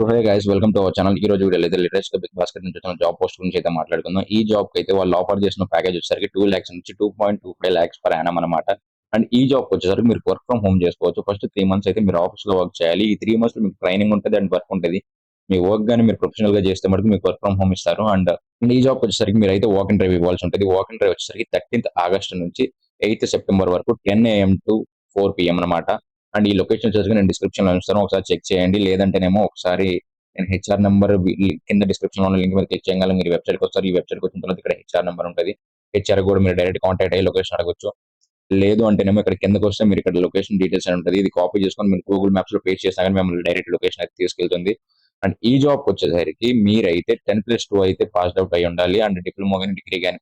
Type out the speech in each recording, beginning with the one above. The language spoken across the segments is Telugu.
So hey guys, welcome to our channel. ఈ రోజు వీడియో అయితే లేటెస్ట్ బిగ్ బాస్కెట్ నుంచి వచ్చిన జాబ్ పోస్ట్ గురించి అయితే మాట్లాడుకుందాం. ఈ జాబ్ అయితే వాళ్ళు ఆఫర్ చేసిన ప్యాకేజ్ వచ్చేసరికి 2 lakhs నుంచి 2.25 lakhs per annum అనమాట. అండ్ ఈ జాబ్ వచ్చేసరికి మీరు వర్క్ ఫ్రమ్ హోమ్ చేసుకోవచ్చు. ఫస్ట్ 3 months అయితే మీరు ఆఫీస్ లో వర్క్ చేయాలి. ఈ 3 months లో మీకు ట్రైనింగ్ ఉంటుంది అండ్ వర్క్ ఉంటుంది. మీ వర్క్ గానీ మీరు ప్రొఫెషనల్ గా చేస్తే మటుకు మీకు వర్క్ ఫ్రమ్ హోమ్ ఇస్తారు. అండ్ ఈ జాబ్ వచ్చేసరికి మీరు అయితే వాక్ ఇన్ డ్రైవ్ ఇవ్వాల్సి ఉంటుంది. వాక్ ఇన్ డ్రైవ్ వచ్చేసరికి 13th August నుంచి 8th September వరకు 10 AM to 4 PM అనమాట. అండ్ ఈ లొకేషన్ వచ్చేసరికి నేను డిస్క్రిప్షన్ లో ఇస్తాను, ఒకసారి చెక్ చేయండి. లేదంటేనేమో ఒకసారి నేను హెచ్ఆర్ నెంబర్ కింద డిస్క్రిప్షన్ లో లింక్ మీద క్లిక్ చేయగల మీరు వెబ్సైట్కి వస్తారు. ఈ వెబ్సైట్కి వచ్చిన తర్వాత ఇక్కడ హెచ్ఆర్ నెంబర్ ఉంటుంది. హెచ్ఆర్ కూడా మీరు డైరెక్ట్ కాంటాక్ట్ అయ్యి లొకేషన్ అడగొచ్చు. లేదు అంటేనేమో ఇక్కడ కిందకి వస్తే మీరు ఇక్కడ లొకేషన్ డీటెయిల్స్ అని ఉంటుంది. ఇది కాపీ చేసుకొని మీరు గూగుల్ మ్యాప్స్ లో పేస్ట్ చేసినా కానీ మిమ్మల్ని డైరెక్ట్ లొకేషన్ అయితే తీసుకెళ్తుంది. అండ్ ఈ జాబ్ వచ్చేసరికి మీరైతే 10+2 అయితే పాస్డ్ అవుట్ అయి ఉండాలి. అండ్ డిప్లొమా కానీ డిగ్రీ కానీ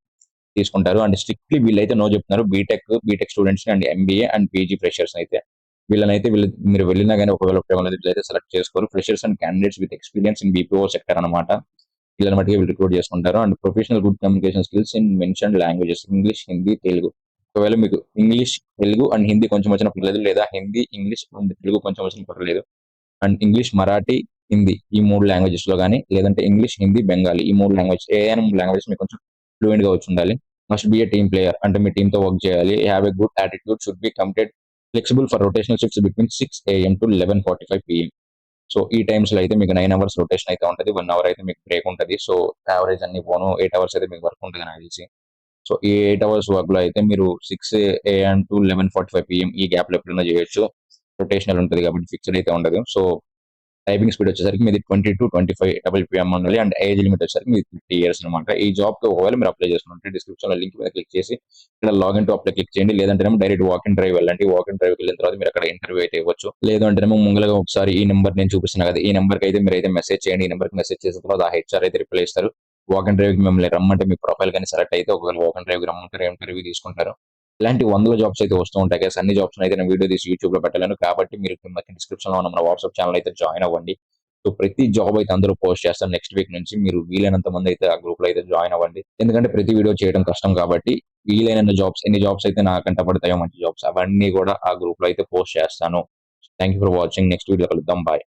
తీసుకుంటారు. అండ్ స్ట్రిక్ట్లీ వీళ్ళైతే నో చెప్తున్నారు BTech students and MBA and PG freshers అయితే మీరు వెళ్ళినా కానీ ఒకవేళ ఉపయోగం లేదు వీళ్ళైతే సెలెక్ట్ చేసుకోరు. Freshers and candidates with experience in BPO sector అనమాట. వీళ్ళని మట్టికి వీళ్ళు రిక్రూట్ చేసుకుంటారు. And professional good communication skills in mention languages English, Hindi, Telugu. ఒకవేళ మీకు ఇంగ్లీష్, తెలుగు అండ్ హిందీ కొంచెం వచ్చిన పర్లేదు, లేదా హిందీ, ఇంగ్లీష్ అండ్ తెలుగు కొంచెం వచ్చిన పర్లేదు. అండ్ ఇంగ్లీష్, మరాఠీ, హిందీ ఈ 3 లాంగ్వేజెస్ లో కానీ, లేదంటే ఇంగ్లీష్, హిందీ, బెంగాలీ ఈ 3 లాంగ్వేజెస్ మీకు కొంచెం ఫ్లూయెంట్ గా వచ్చి ఉండాలి. Must be A team player, అంటే మీ టీమ్ తో వర్క్ చేయాలి. Have a good attitude, should be committed, flexible for rotational shifts between 6 AM to 11:45 PM. So ఈ టైమ్స్ లో అయితే మీకు 9 hours రొటేషన్ అయితే ఉంటుంది. 1 hour అయితే మీకు బ్రేక్ ఉంటుంది. సో యావరేజ్ అన్ని పోను 8 hours అయితే మీకు వర్క్ ఉంటుంది నాకు తెలిసి. సో ఈ 8 hours వర్క్ లో అయితే మీరు 6 AM to 11:45 PM ఈ గ్యాప్ లో ఎప్పుడైనా చేయొచ్చు. రొటేషనల్ ఉంటుంది కాబట్టి ఫిక్స్డ్ అయితే ఉండదు. సో టైపింగ్ స్పీడ్ వచ్చేసరికి మీది 20 to 25 WPM ఉండాలి. అండ్ ఏజ్ లిమిట్ వచ్చేసరికి మీది 50 years అనమాట. ఈ జాబ్ కి ఒకవేళ మీరు అప్లై చేసుకుంటే డిస్క్రిప్షన్ లో లింక్ మీద క్లిక్ చేసి ఇక్కడ లాగిన్ టు అప్లై క్లిక్ చేయండి. లేదంటే డైరెక్ట్ వాక్ ఇన్ డ్రైవ్ వెళ్ళండి. వాక్ ఇన్ డ్రైవ్ వెళ్ళిన తర్వాత మీరు అక్కడ ఇంటర్వ్యూ అయితే ఇవ్వచ్చు. లేదంటేనేమో ముందుగా ఒకసారి ఈ నెంబర్ నేను చూపిస్తున్నా కదా, ఈ నెంబర్ కి అయితే మీరు అయితే మెసేజ్ చేయండి. ఈ నెంబర్ కి మెసేజ్ చేసిన తర్వాత ఆ హెచ్ఆర్ అయితే రిప్లై ఇస్తారు. వాక్ ఇన్ డ్రైవ్ కి మిమ్మల్ని రమ్మంటే మీ ప్రొఫైల్ కానీ సెలెక్ట్ అయితే ఒకవేళ వాక్ ఇన్ డ్రైవ్ కి రమ్మంటారు, ఇంటర్వ్యూ తీసుకుంటారు. ఇలాంటి వందల జాబ్స్ అయితే వస్తూ ఉంటాయి కదా. అన్ని జాబ్స్ అయితే నేను వీడియో తీసి యూట్యూబ్ లో పెట్టలేను కాబట్టి మీరు డిస్క్రిప్షన్ లో ఉన్న మన వాట్సాప్ ఛానల్ అయితే జాయిన్ అవ్వండి. సో ప్రతి జాబ్ అయితే అందరూ పోస్ట్ చేస్తారు. నెక్స్ట్ వీక్ నుంచి మీరు వీలైనంత మంది అయితే ఆ గ్రూప్ లో అయితే జాయిన్ అవ్వండి. ఎందుకంటే ప్రతి వీడియో చేయడం కష్టం కాబట్టి వీలైన జాబ్స్, ఎన్ని జాబ్స్ అయితే నాకు కంటపడతాయో మంచి జాబ్స్ అవన్నీ కూడా ఆ గ్రూప్ లో అయితే పోస్ట్ చేస్తాను. Thank you for watching. Next video కలుద్దాం. బాయ్.